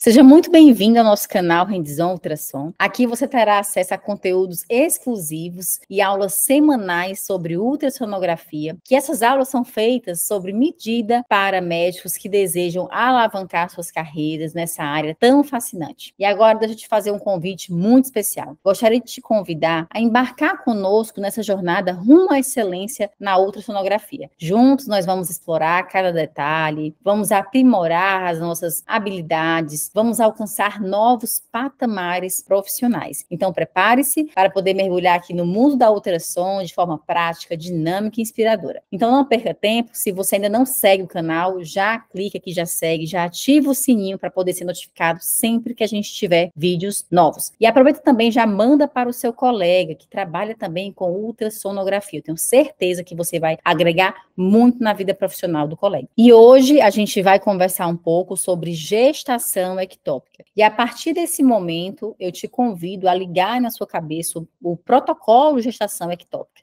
Seja muito bem-vindo ao nosso canal Hands-on Ultrassom. Aqui você terá acesso a conteúdos exclusivos e aulas semanais sobre ultrassonografia, que essas aulas são feitas sobre medida para médicos que desejam alavancar suas carreiras nessa área tão fascinante. E agora deixa eu te fazer um convite muito especial. Gostaria de te convidar a embarcar conosco nessa jornada rumo à excelência na ultrassonografia. Juntos nós vamos explorar cada detalhe, vamos aprimorar as nossas habilidades, vamos alcançar novos patamares profissionais. Então, prepare-se para poder mergulhar aqui no mundo da ultrassom de forma prática, dinâmica e inspiradora. Então, não perca tempo. Se você ainda não segue o canal, já clica aqui, já segue, já ativa o sininho para poder ser notificado sempre que a gente tiver vídeos novos. E aproveita também, já manda para o seu colega que trabalha também com ultrassonografia. Eu tenho certeza que você vai agregar muito na vida profissional do colega. E hoje a gente vai conversar um pouco sobre gestação ectópica. E a partir desse momento, eu te convido a ligar na sua cabeça o protocolo de gestação ectópica.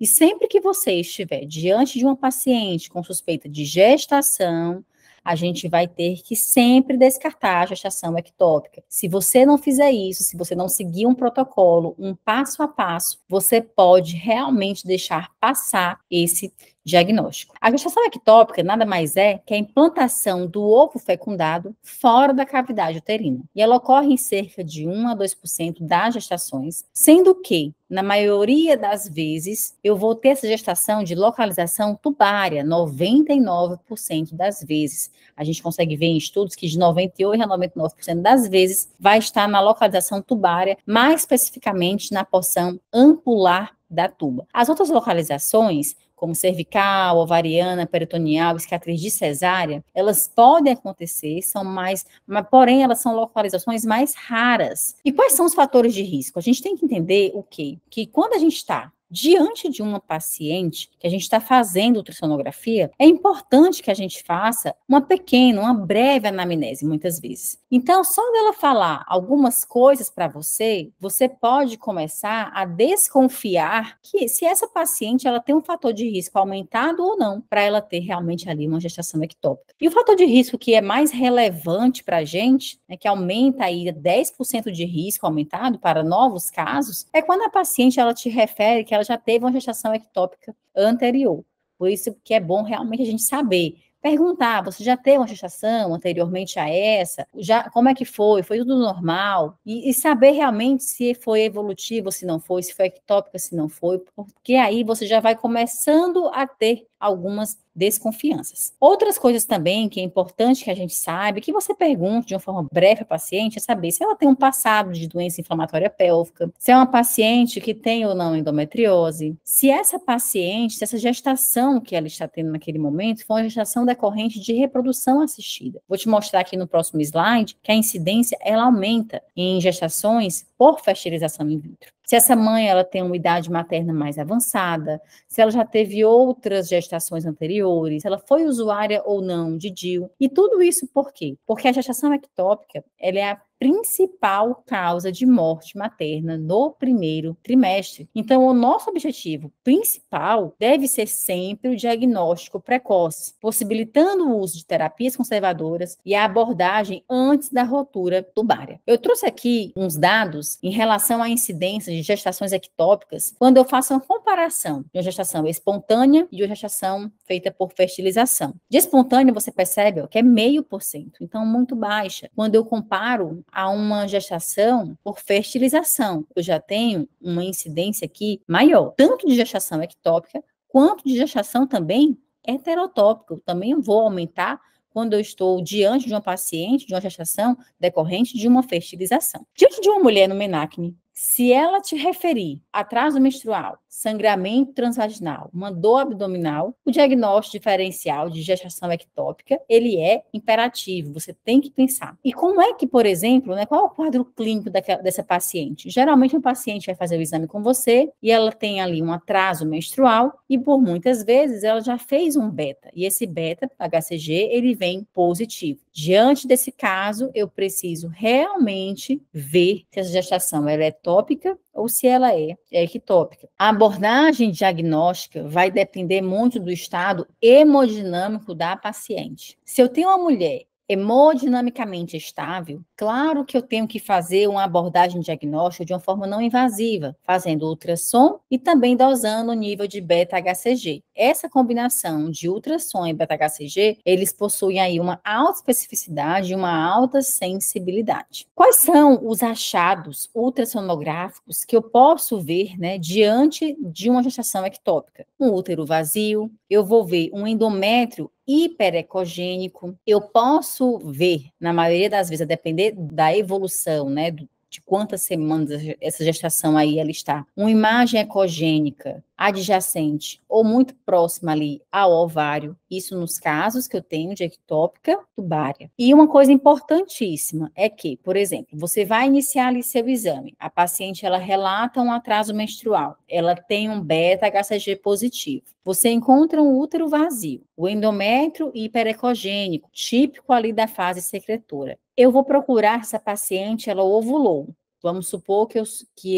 E sempre que você estiver diante de uma paciente com suspeita de gestação, a gente vai ter que sempre descartar a gestação ectópica. Se você não fizer isso, se você não seguir um protocolo, um passo a passo, você pode realmente deixar passar esse diagnóstico. A gestação ectópica nada mais é que a implantação do ovo fecundado fora da cavidade uterina. E ela ocorre em cerca de 1 a 2% das gestações, sendo que, na maioria das vezes, eu vou ter essa gestação de localização tubária, 99% das vezes. A gente consegue ver em estudos que de 98% a 99% das vezes vai estar na localização tubária, mais especificamente na porção ampular da tuba. As outras localizações, como cervical, ovariana, peritoneal, cicatriz de cesárea, elas podem acontecer, porém elas são localizações mais raras. E quais são os fatores de risco? A gente tem que entender o quê? Que quando a gente está diante de uma paciente que a gente está fazendo ultrassonografia, é importante que a gente faça uma breve anamnese, muitas vezes. Então, só dela falar algumas coisas para você, você pode começar a desconfiar que se essa paciente ela tem um fator de risco aumentado ou não, para ela ter realmente ali uma gestação ectópica. E o fator de risco que é mais relevante para a gente, que aumenta aí 10% de risco aumentado para novos casos, é quando a paciente ela te refere que ela já teve uma gestação ectópica anterior. Por isso que é bom realmente a gente saber. Perguntar, você já teve uma gestação anteriormente a essa? Como é que foi? Foi tudo normal? E saber realmente se foi evolutivo, se não foi, se foi ectópica, se não foi, porque aí você já vai começando a ter algumas desconfianças. Outras coisas também que é importante que a gente saiba, que você pergunte de uma forma breve à paciente, é saber se ela tem um passado de doença inflamatória pélvica, se é uma paciente que tem ou não endometriose, se essa gestação que ela está tendo naquele momento foi uma gestação decorrente de reprodução assistida. Vou te mostrar aqui no próximo slide que a incidência ela aumenta em gestações por fertilização in vitro. Se essa mãe ela tem uma idade materna mais avançada, se ela já teve outras gestações anteriores, se ela foi usuária ou não de DIU. E tudo isso por quê? Porque a gestação ectópica ela é a principal causa de morte materna no primeiro trimestre. Então, o nosso objetivo principal deve ser sempre o diagnóstico precoce, possibilitando o uso de terapias conservadoras e a abordagem antes da rotura tubária. Eu trouxe aqui uns dados em relação à incidência de gestações ectópicas quando eu faço uma comparação de uma gestação espontânea e de uma gestação feita por fertilização. De espontânea, você percebe que é 0,5%, então muito baixa. Quando eu comparo a uma gestação por fertilização, eu já tenho uma incidência aqui maior, tanto de gestação ectópica, quanto de gestação também heterotópica. Eu também vou aumentar quando eu estou diante de uma paciente, de uma gestação decorrente de uma fertilização. Diante de uma mulher no menacne, se ela te referir atraso menstrual, sangramento transvaginal, uma dor abdominal, o diagnóstico diferencial de gestação ectópica, ele é imperativo, você tem que pensar. E como é que, por exemplo, qual é o quadro clínico dessa paciente? Geralmente, um paciente vai fazer o exame com você e ela tem ali um atraso menstrual e, por muitas vezes, ela já fez um beta. E esse beta, HCG, ele vem positivo. Diante desse caso, eu preciso realmente ver se essa gestação ela é tópica ou se ela é ectópica. A abordagem diagnóstica vai depender muito do estado hemodinâmico da paciente. Se eu tenho uma mulher hemodinamicamente estável, claro que eu tenho que fazer uma abordagem diagnóstica de uma forma não invasiva, fazendo ultrassom e também dosando o nível de beta-HCG. Essa combinação de ultrassom e beta-HCG, eles possuem aí uma alta especificidade e uma alta sensibilidade. Quais são os achados ultrassonográficos que eu posso ver, né, diante de uma gestação ectópica? Um útero vazio, eu vou ver um endométrio hiperecogênico, eu posso ver, na maioria das vezes, a depender da evolução, né, de quantas semanas essa gestação aí ela está, uma imagem ecogênica adjacente ou muito próxima ali ao ovário, isso nos casos que eu tenho de ectópica tubária. E uma coisa importantíssima é que, por exemplo, você vai iniciar ali seu exame, a paciente ela relata um atraso menstrual, ela tem um beta-HCG positivo, você encontra um útero vazio, o endométrio hiperecogênico, típico ali da fase secretora. Eu vou procurar essa paciente, ela ovulou. Vamos supor que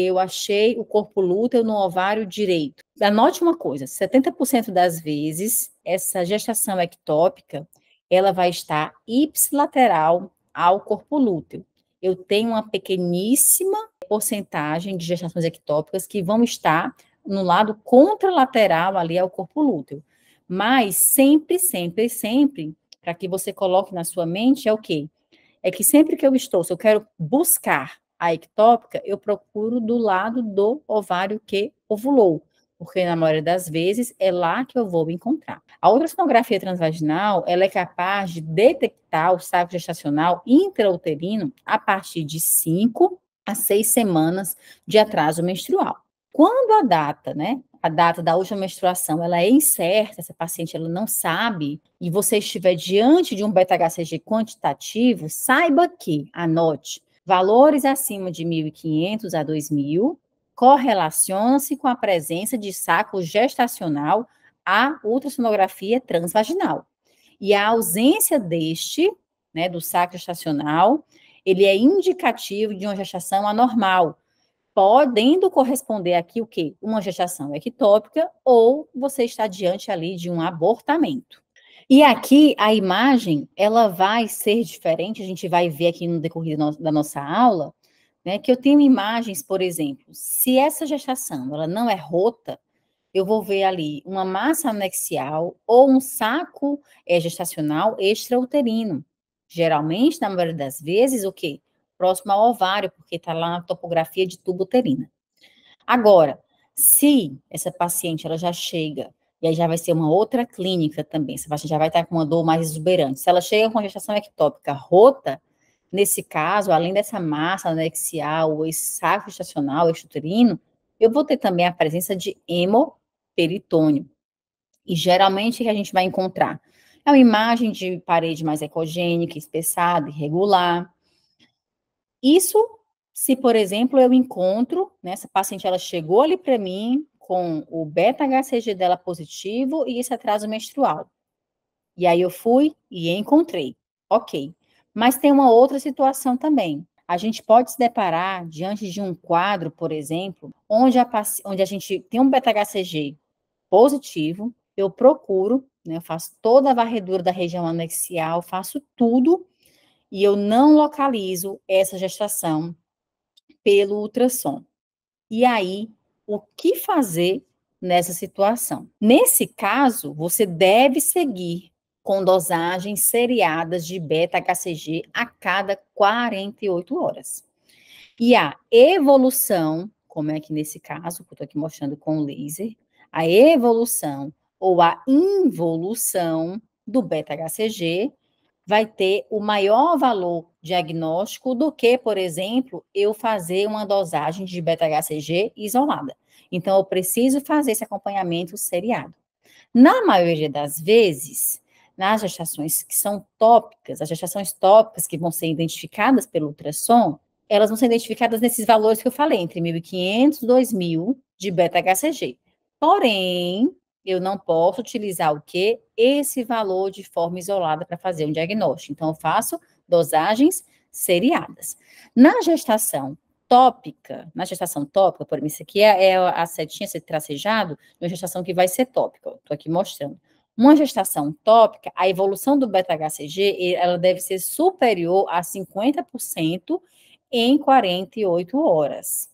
eu achei o corpo lúteo no ovário direito. Anote uma coisa, 70% das vezes, essa gestação ectópica, ela vai estar ipsilateral ao corpo lúteo. Eu tenho uma pequeníssima porcentagem de gestações ectópicas que vão estar no lado contralateral ali ao corpo lúteo. Mas sempre, sempre, sempre, para que você coloque na sua mente, é o quê? É que sempre que se eu quero buscar a ectópica, eu procuro do lado do ovário que ovulou, porque na maioria das vezes é lá que eu vou encontrar. A ultrassonografia transvaginal, ela é capaz de detectar o saco gestacional intrauterino a partir de 5 a 6 semanas de atraso menstrual. Quando a data, né, a data da última menstruação, ela é incerta, essa paciente ela não sabe, e você estiver diante de um beta-HCG quantitativo, saiba que, anote, valores acima de 1.500 a 2.000 correlacionam-se com a presença de saco gestacional à ultrassonografia transvaginal. E a ausência deste, né, do saco gestacional, ele é indicativo de uma gestação anormal, podendo corresponder aqui o quê? Uma gestação ectópica ou você está diante ali de um abortamento. E aqui a imagem, ela vai ser diferente, a gente vai ver aqui no decorrer da nossa aula, né, que eu tenho imagens, por exemplo, se essa gestação ela não é rota, eu vou ver ali uma massa anexial ou um saco gestacional extrauterino. Geralmente, na maioria das vezes, o quê? Próximo ao ovário, porque está lá na topografia de tubo uterina. Agora, se essa paciente ela já chega, e aí já vai ser uma outra clínica também, essa paciente já vai estar com uma dor mais exuberante. Se ela chega com gestação ectópica rota, nesse caso, além dessa massa anexial, ou esse saco gestacional extrauterino, eu vou ter também a presença de hemoperitônio. E geralmente o que a gente vai encontrar? É uma imagem de parede mais ecogênica, espessada, irregular. Isso, se, por exemplo, eu encontro, né, essa paciente, ela chegou ali para mim com o beta-HCG dela positivo e esse atraso menstrual. E aí eu fui e encontrei. Ok. Mas tem uma outra situação também. A gente pode se deparar diante de um quadro, por exemplo, onde a gente tem um beta-HCG positivo, eu procuro, né, eu faço toda a varredura da região anexial, faço tudo, e eu não localizo essa gestação pelo ultrassom. E aí, o que fazer nessa situação? Nesse caso, você deve seguir com dosagens seriadas de beta-HCG a cada 48 horas. E a evolução, como é que nesse caso, que eu estou aqui mostrando com o laser, a evolução ou a involução do beta-HCG vai ter o maior valor diagnóstico do que, por exemplo, eu fazer uma dosagem de beta-HCG isolada. Então, eu preciso fazer esse acompanhamento seriado. Na maioria das vezes, nas gestações que são tópicas, as gestações tópicas que vão ser identificadas pelo ultrassom, elas vão ser identificadas nesses valores que eu falei, entre 1.500 e 2.000 de beta-HCG. Porém, eu não posso utilizar o quê? Esse valor de forma isolada para fazer um diagnóstico. Então, eu faço dosagens seriadas. Na gestação tópica, por exemplo, isso aqui é a setinha, esse tracejado, de uma gestação que vai ser tópica, estou aqui mostrando. Uma gestação tópica, a evolução do beta-HCG, ela deve ser superior a 50% em 48 horas.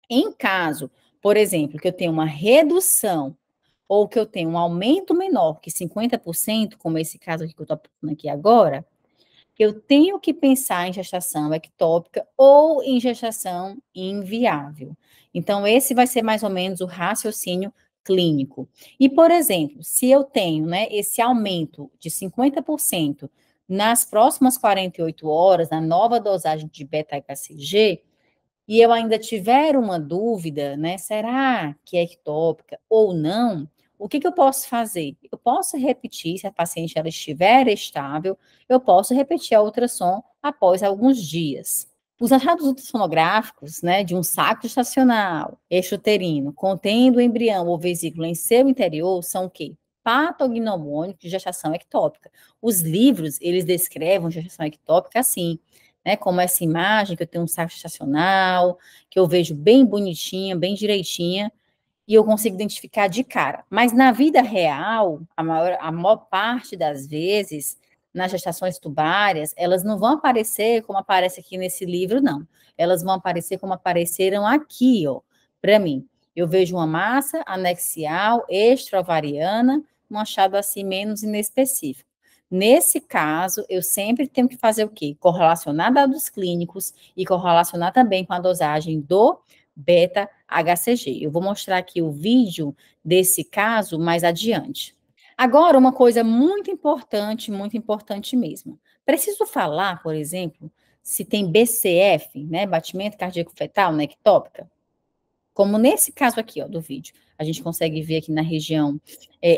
Em caso, por exemplo, que eu tenha uma redução ou que eu tenha um aumento menor que 50%, como esse caso aqui que eu estou apontando aqui agora, eu tenho que pensar em gestação ectópica ou em gestação inviável. Então, esse vai ser mais ou menos o raciocínio clínico. E, por exemplo, se eu tenho, né, esse aumento de 50% nas próximas 48 horas, na nova dosagem de beta-HCG, e eu ainda tiver uma dúvida, né, será que é ectópica ou não, o que eu posso fazer? Eu posso repetir, se a paciente ela estiver estável, eu posso repetir a ultrassom após alguns dias. Os achados ultrassonográficos, né, de um saco gestacional extrauterino contendo o embrião ou vesícula em seu interior são o quê? Patognomônico de gestação ectópica. Os livros, eles descrevem gestação ectópica assim, né, como essa imagem que eu tenho um saco gestacional, que eu vejo bem bonitinha, bem direitinha, e eu consigo identificar de cara. Mas na vida real, a maior parte das vezes, nas gestações tubárias, elas não vão aparecer como aparece aqui nesse livro, não. Elas vão aparecer como apareceram aqui, ó, para mim. Eu vejo uma massa anexial extra-ovariana, um achado assim menos inespecífico. Nesse caso, eu sempre tenho que fazer o quê? Correlacionar dados clínicos e correlacionar também com a dosagem do beta-HCG. Eu vou mostrar aqui o vídeo desse caso mais adiante. Agora, uma coisa muito importante mesmo. Preciso falar, por exemplo, se tem BCF, né, batimento cardíaco fetal, na ectópica? Como nesse caso aqui, ó, do vídeo. A gente consegue ver aqui na região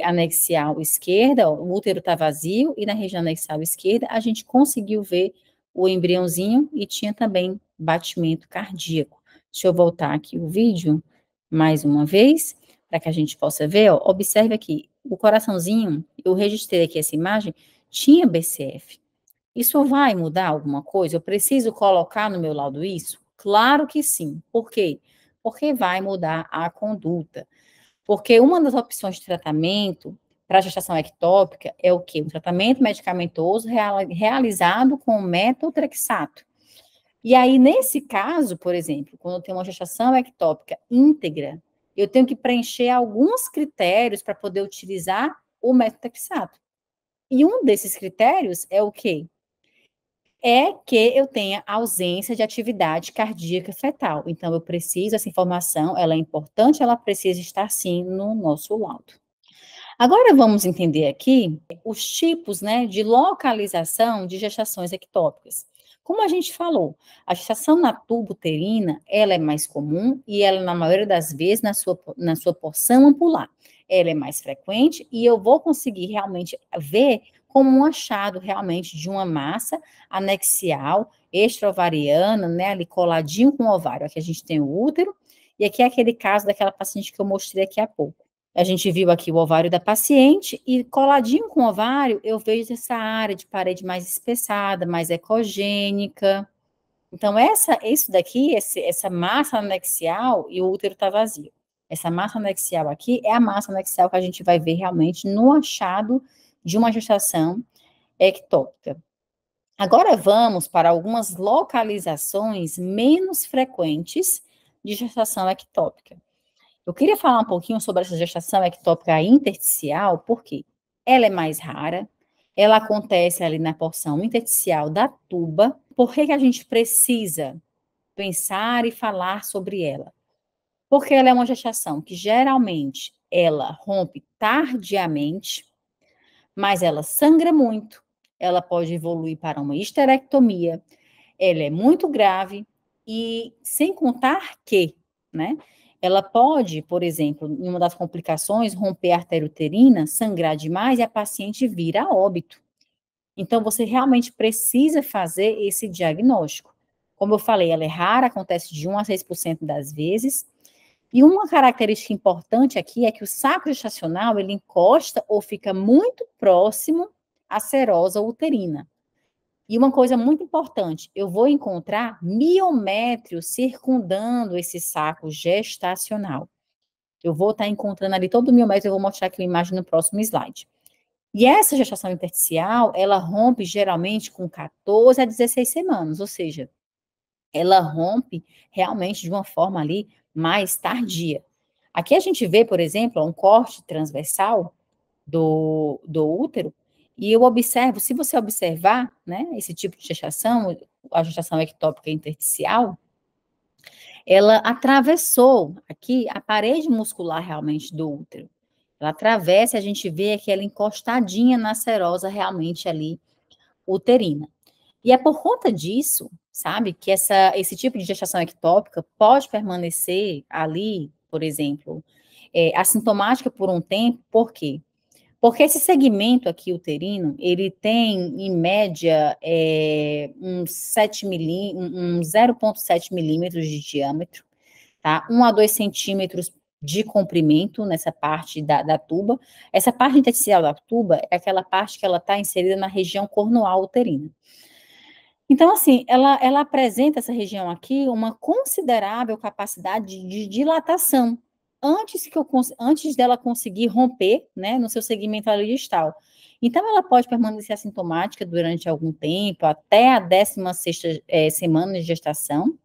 anexial esquerda, ó, o útero está vazio, e na região anexial esquerda a gente conseguiu ver o embriãozinho e tinha também batimento cardíaco. Deixa eu voltar aqui o vídeo mais uma vez, para que a gente possa ver, ó, observe aqui, o coraçãozinho, eu registrei aqui essa imagem, tinha BCF. Isso vai mudar alguma coisa? Eu preciso colocar no meu laudo isso? Claro que sim. Por quê? Porque vai mudar a conduta. Porque uma das opções de tratamento para a gestação ectópica é o quê? Um tratamento medicamentoso realizado com metotrexato. E aí, nesse caso, por exemplo, quando eu tenho uma gestação ectópica íntegra, eu tenho que preencher alguns critérios para poder utilizar o metotrexato. E um desses critérios é o quê? É que eu tenha ausência de atividade cardíaca fetal. Então, eu preciso, essa informação, ela é importante, ela precisa estar, sim, no nosso laudo. Agora, vamos entender aqui os tipos, né, de localização de gestações ectópicas. Como a gente falou, a gestação na tuba uterina, ela é mais comum e ela, na maioria das vezes, na sua porção ampular. Ela é mais frequente e eu vou conseguir realmente ver como um achado realmente de uma massa anexial, extra-ovariana, né, ali coladinho com o ovário. Aqui a gente tem o útero e aqui é aquele caso daquela paciente que eu mostrei aqui há pouco. A gente viu aqui o ovário da paciente e coladinho com o ovário eu vejo essa área de parede mais espessada, mais ecogênica. Então, isso daqui, essa massa anexial, e o útero está vazio. Essa massa anexial aqui é a massa anexial que a gente vai ver realmente no achado de uma gestação ectópica. Agora vamos para algumas localizações menos frequentes de gestação ectópica. Eu queria falar um pouquinho sobre essa gestação ectópica intersticial, porque ela é mais rara, ela acontece ali na porção intersticial da tuba. Por que a gente precisa pensar e falar sobre ela? Porque ela é uma gestação que geralmente ela rompe tardiamente, mas ela sangra muito, ela pode evoluir para uma histerectomia, ela é muito grave e sem contar que, né, ela pode, por exemplo, em uma das complicações, romper a artéria uterina, sangrar demais e a paciente vir a óbito. Então, você realmente precisa fazer esse diagnóstico. Como eu falei, ela é rara, acontece de 1 a 6% das vezes. E uma característica importante aqui é que o saco gestacional, ele encosta ou fica muito próximo à serosa uterina. E uma coisa muito importante, eu vou encontrar miométrio circundando esse saco gestacional. Eu vou estar encontrando ali todo o miométrio, eu vou mostrar aqui a imagem no próximo slide. E essa gestação intersticial, ela rompe geralmente com 14 a 16 semanas, ou seja, ela rompe realmente de uma forma ali mais tardia. Aqui a gente vê, por exemplo, um corte transversal do útero, e eu observo, se você observar, né, esse tipo de gestação, a gestação ectópica intersticial, ela atravessou aqui a parede muscular realmente do útero. Ela atravessa e a gente vê aquela encostadinha na serosa realmente ali uterina. E é por conta disso, sabe, que esse tipo de gestação ectópica pode permanecer ali, por exemplo, assintomática por um tempo, por quê? Porque esse segmento aqui uterino, ele tem, em média, uns 0,7 milímetros de diâmetro, tá? 1 a 2 centímetros de comprimento nessa parte da tuba. Essa parte intersticial da tuba é aquela parte que ela está inserida na região cornual uterina. Então, assim, ela apresenta essa região aqui uma considerável capacidade de dilatação, antes dela conseguir romper, né, no seu segmento ali distal. Então, ela pode permanecer assintomática durante algum tempo, até a 16ª semana de gestação.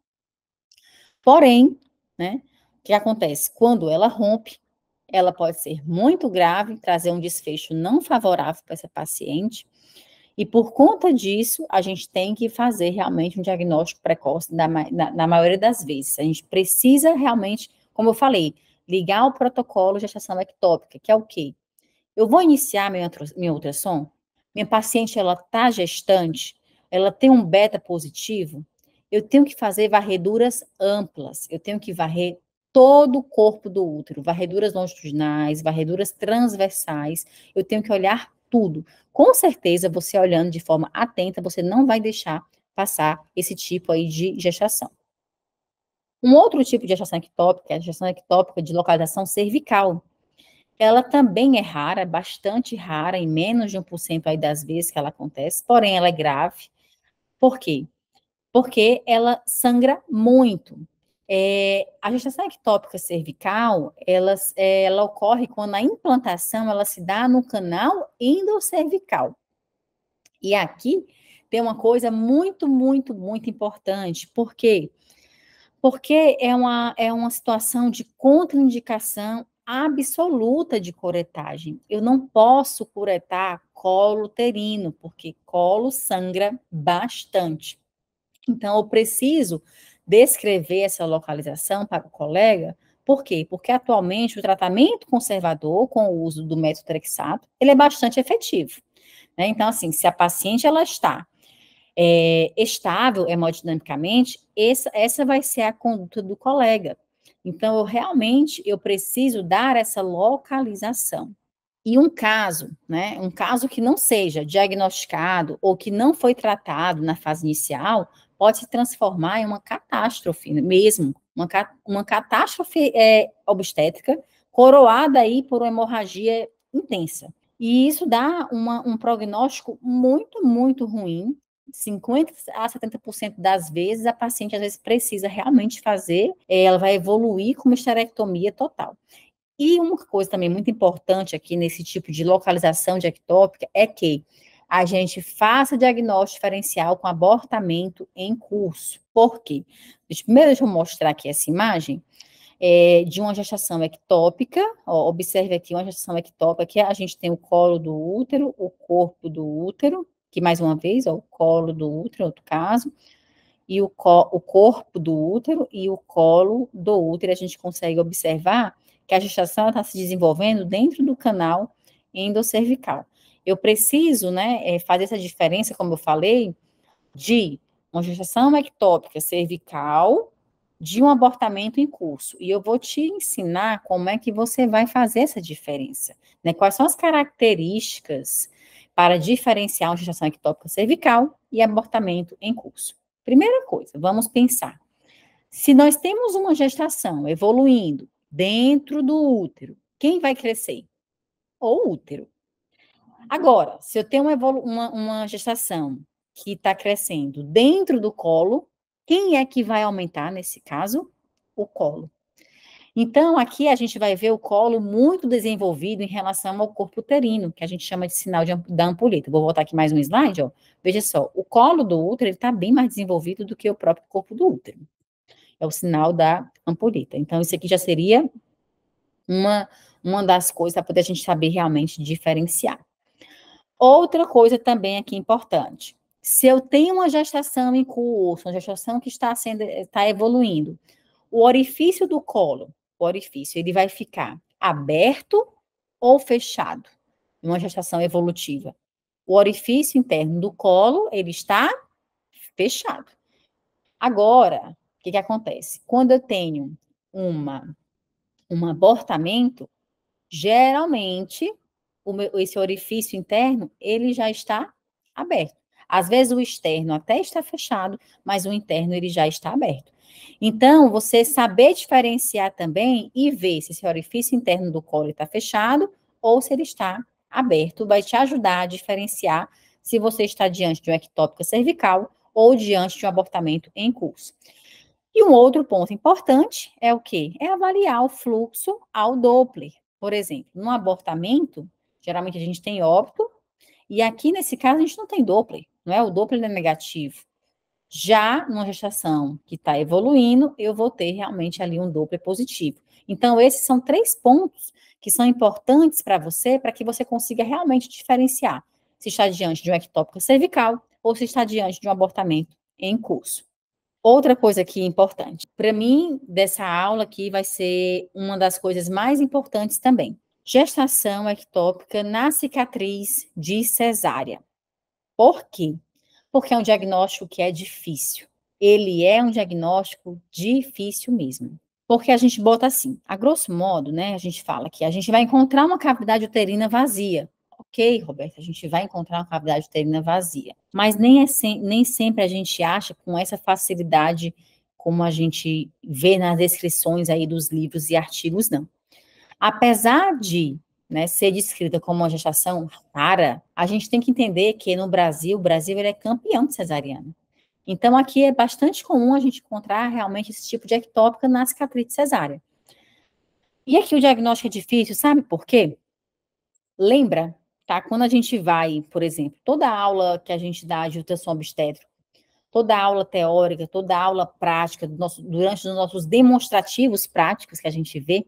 Porém, né, o que acontece? Quando ela rompe, ela pode ser muito grave, trazer um desfecho não favorável para essa paciente, e por conta disso, a gente tem que fazer realmente um diagnóstico precoce na maioria das vezes. A gente precisa realmente, como eu falei, ligar o protocolo de gestação ectópica, que é o quê? Eu vou iniciar minha ultrassom, minha paciente, ela está gestante, ela tem um beta positivo, eu tenho que fazer varreduras amplas, eu tenho que varrer todo o corpo do útero, varreduras longitudinais, varreduras transversais, eu tenho que olhar tudo. Com certeza, você olhando de forma atenta, você não vai deixar passar esse tipo aí de gestação. Um outro tipo de gestação ectópica é a gestação ectópica de localização cervical. Ela também é rara, é bastante rara, em menos de 1% aí das vezes que ela acontece, porém ela é grave. Por quê? Porque ela sangra muito. A gestação ectópica cervical, ela ocorre quando a implantação, ela se dá no canal endocervical. E aqui tem uma coisa muito, muito, muito importante. Por quê? Porque é uma situação de contraindicação absoluta de curetagem. Eu não posso curetar colo uterino, porque colo sangra bastante. Então, eu preciso descrever essa localização para o colega. Por quê? Porque atualmente o tratamento conservador com o uso do metotrexato, ele é bastante efetivo, né? Então, assim, se a paciente ela está estável hemodinamicamente, essa vai ser a conduta do colega. Então, eu preciso dar essa localização. E um caso, né, um caso que não seja diagnosticado ou que não foi tratado na fase inicial, pode se transformar em uma catástrofe mesmo, uma catástrofe obstétrica, coroada aí por uma hemorragia intensa. E isso dá um prognóstico muito, muito ruim. 50 a 70% das vezes, a paciente às vezes precisa realmente fazer, ela vai evoluir com uma esterectomia total. E uma coisa também muito importante aqui nesse tipo de localização de ectópica é que a gente faça diagnóstico diferencial com abortamento em curso. Por quê? Primeiro, deixa eu mostrar aqui essa imagem de uma gestação ectópica. Ó, observe aqui uma gestação ectópica, que a gente tem o colo do útero, o corpo do útero, que mais uma vez, ó, o colo do útero, outro caso, e o corpo do útero e o colo do útero. A gente consegue observar que a gestação está se desenvolvendo dentro do canal endocervical. Eu preciso, né, fazer essa diferença, como eu falei, de uma gestação ectópica cervical de um abortamento em curso. E eu vou te ensinar como é que você vai fazer essa diferença, né? Quais são as características para diferenciar uma gestação ectópica cervical e abortamento em curso. Primeira coisa, vamos pensar. Se nós temos uma gestação evoluindo dentro do útero, quem vai crescer? O útero. Agora, se eu tenho uma gestação que está crescendo dentro do colo, quem é que vai aumentar nesse caso? O colo. Então, aqui a gente vai ver o colo muito desenvolvido em relação ao corpo uterino, que a gente chama de sinal da ampulheta. Vou voltar aqui mais um slide, ó. Veja só, o colo do útero, ele está bem mais desenvolvido do que o próprio corpo do útero. É o sinal da ampulheta. Então, isso aqui já seria uma das coisas para poder a gente saber realmente diferenciar. Outra coisa também aqui importante. Se eu tenho uma gestação em curso, uma gestação que está evoluindo, o orifício do colo, ele vai ficar aberto ou fechado? Uma gestação evolutiva. O orifício interno do colo, ele está fechado. Agora, o que acontece? Quando eu tenho um abortamento, geralmente, esse orifício interno, ele já está aberto. Às vezes o externo até está fechado, mas o interno ele já está aberto. Então, você saber diferenciar também e ver se esse orifício interno do colo está fechado ou se ele está aberto, vai te ajudar a diferenciar se você está diante de uma ectópica cervical ou diante de um abortamento em curso. E um outro ponto importante é o quê? É avaliar o fluxo ao Doppler. Por exemplo, num abortamento, geralmente a gente tem óbito, e aqui nesse caso a gente não tem Doppler, não é? O Doppler é negativo. Já numa gestação que está evoluindo, eu vou ter realmente ali um Doppler positivo. Então, esses são 3 pontos que são importantes para você, para que você consiga realmente diferenciar se está diante de uma ectópica cervical ou se está diante de um abortamento em curso. Outra coisa aqui importante, para mim, dessa aula aqui vai ser uma das coisas mais importantes também. Gestação ectópica na cicatriz de cesárea. Por quê? Porque é um diagnóstico que é difícil. Ele é um diagnóstico difícil mesmo. Porque a gente bota assim, a grosso modo, né, a gente fala que a gente vai encontrar uma cavidade uterina vazia. Ok, Roberta, a gente vai encontrar uma cavidade uterina vazia. Mas nem sempre a gente acha com essa facilidade como a gente vê nas descrições aí dos livros e artigos, não. Apesar de, né, ser descrita como uma gestação rara, a gente tem que entender que no Brasil, o Brasil ele é campeão de cesariana. Então, aqui é bastante comum a gente encontrar realmente esse tipo de ectópica na cicatriz de cesárea. E aqui o diagnóstico é difícil, sabe por quê? Lembra, tá? Quando a gente vai, por exemplo, toda aula que a gente dá de ultrassom obstétrico, toda aula teórica, toda aula prática, durante os nossos demonstrativos práticos que a gente vê,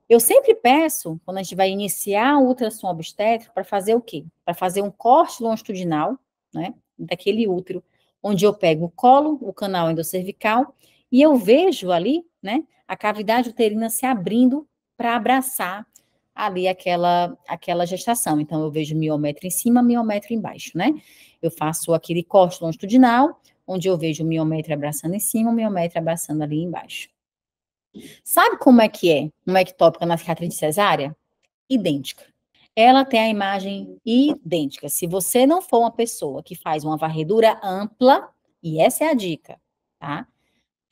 eu sempre peço, quando a gente vai iniciar o ultrassom obstétrico, para fazer o quê? Para fazer um corte longitudinal, né, daquele útero, onde eu pego o colo, o canal endocervical, e eu vejo ali, né, a cavidade uterina se abrindo para abraçar ali aquela gestação. Então, eu vejo miométrio em cima, miométrio embaixo, né? Eu faço aquele corte longitudinal, onde eu vejo o miométrio abraçando em cima, o miométrio abraçando ali embaixo. Sabe como é uma ectópica na cicatriz de cesárea? Idêntica. Ela tem a imagem idêntica. Se você não for uma pessoa que faz uma varredura ampla, e essa é a dica, tá?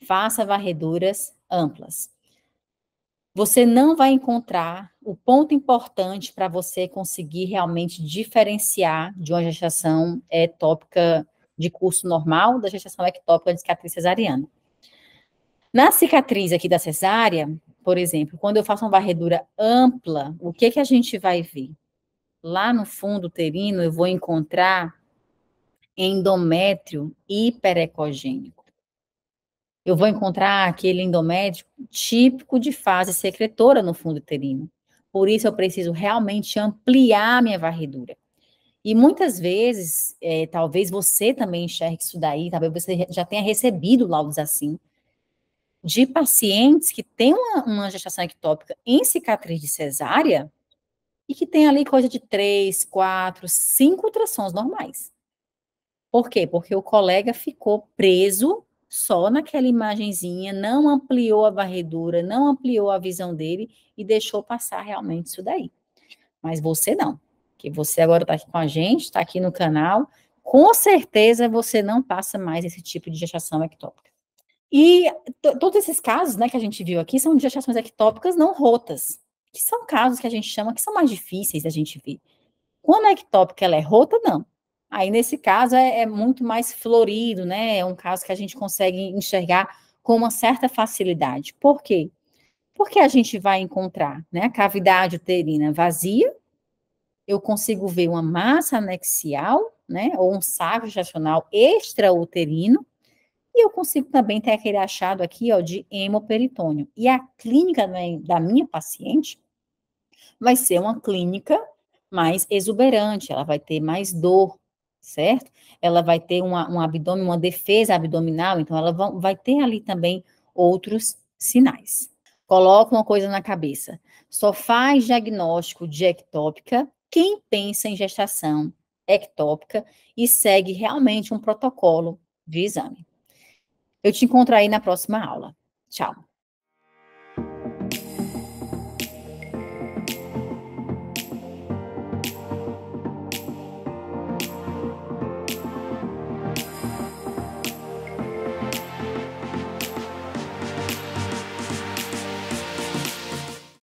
Faça varreduras amplas. Você não vai encontrar o ponto importante para você conseguir realmente diferenciar de uma gestação ectópica de curso normal da gestação ectópica de cicatriz cesariana. Na cicatriz aqui da cesárea, por exemplo, quando eu faço uma varredura ampla, o que a gente vai ver? Lá no fundo uterino, eu vou encontrar endométrio hiperecogênico. Eu vou encontrar aquele endométrio típico de fase secretora no fundo uterino. Por isso, eu preciso realmente ampliar minha varredura. E muitas vezes, talvez você também enxergue isso daí, talvez você já tenha recebido laudos assim, de pacientes que têm uma gestação ectópica em cicatriz de cesárea e que tem ali coisa de 3, 4, 5 ultrassons normais. Por quê? Porque o colega ficou preso só naquela imagenzinha, não ampliou a varredura, não ampliou a visão dele e deixou passar realmente isso daí. Mas você não, que você agora está aqui com a gente, está aqui no canal, com certeza você não passa mais esse tipo de gestação ectópica. E todos esses casos, né, que a gente viu aqui são de gestações ectópicas não rotas, que são casos que a gente chama que são mais difíceis da gente ver. Quando a ectópica ela é rota, não. Aí, nesse caso, é muito mais florido, né? É um caso que a gente consegue enxergar com uma certa facilidade. Por quê? Porque a gente vai encontrar, né, a cavidade uterina vazia, eu consigo ver uma massa anexial, né, ou um saco gestacional extrauterino, e eu consigo também ter aquele achado aqui, ó, de hemoperitônio. E a clínica da minha paciente vai ser uma clínica mais exuberante, ela vai ter mais dor, certo? Ela vai ter um abdômen, uma defesa abdominal, então ela vai ter ali também outros sinais. Coloca uma coisa na cabeça, só faz diagnóstico de ectópica quem pensa em gestação ectópica e segue realmente um protocolo de exame. Eu te encontro aí na próxima aula. Tchau.